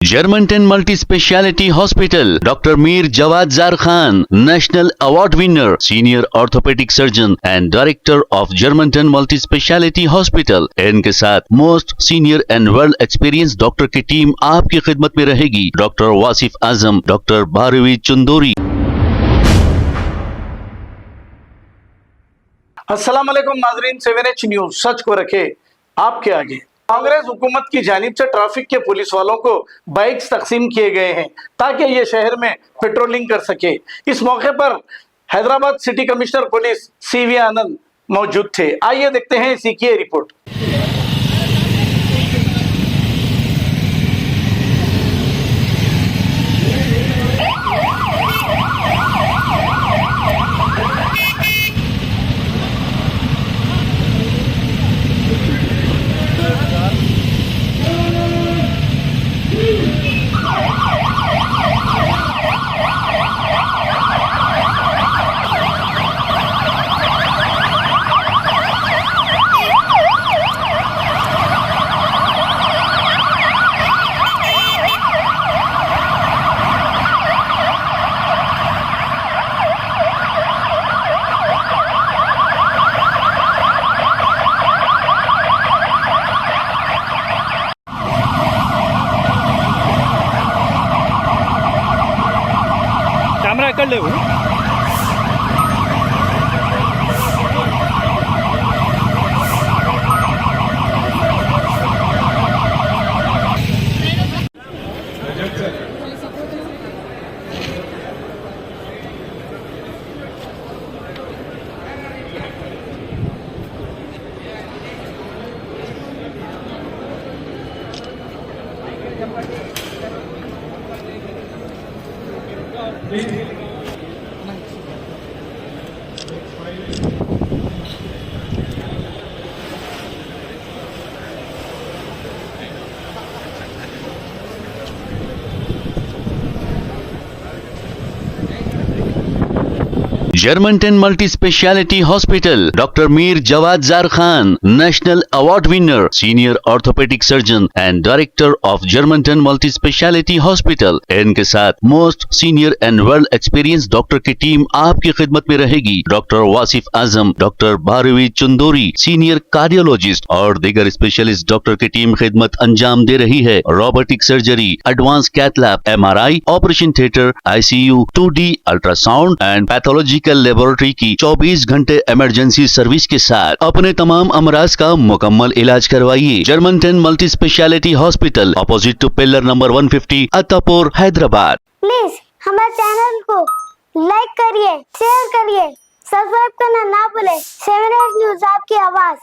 Germantown Multi-Speciality Hospital, Dr. Mir Jawad Zar Khan, National Award winner, Senior Orthopedic Surgeon and Director of Germantown Multi-Speciality Hospital। इनके साथ most senior and world experience doctor की team आपकी खिदमत में रहेगी। Doctor Wasif Azam, doctor Bharvi Chandori. अस्सलाम वालेकुम नाजरीन, 7H न्यूज सच को रखे आपके आगे। कांग्रेस हुकूमत की जानिब से ट्रैफिक के पुलिस वालों को बाइक्स तकसीम किए गए हैं ताकि ये शहर में पेट्रोलिंग कर सके। इस मौके पर Hyderabad city commissioner police CV आनंद मौजूद थे। आइए देखते हैं इसी की रिपोर्ट। कैमरा कर ले वो। Germantown Multi-Speciality Hospital, Dr. Mir Jawad Zar Khan, National Award winner, Senior Orthopedic Surgeon and Director of Germantown Multi-Speciality Hospital। इनके साथ most senior and world experience doctor की टीम आपकी खिदमत में रहेगी। Doctor Wasif Azam, doctor Bharvi Chandori, senior cardiologist और दीगर specialist doctor की टीम खिदमत अंजाम दे रही है। Robotic surgery, advance cath lab, MRI, operation theatre, ICU, 2D ultrasound and pathological laboratory की 24 घंटे इमरजेंसी सर्विस के साथ अपने तमाम अमराज का मुकम्मल इलाज करवाइए। Germanten multi speciality hospital, opposite to pillar number 150, Attapur, Hyderabad. Please हमारे चैनल को लाइक करिए, शेयर करिए, सब्सक्राइब करना ना भूले। 7H न्यूज आपकी आवाज।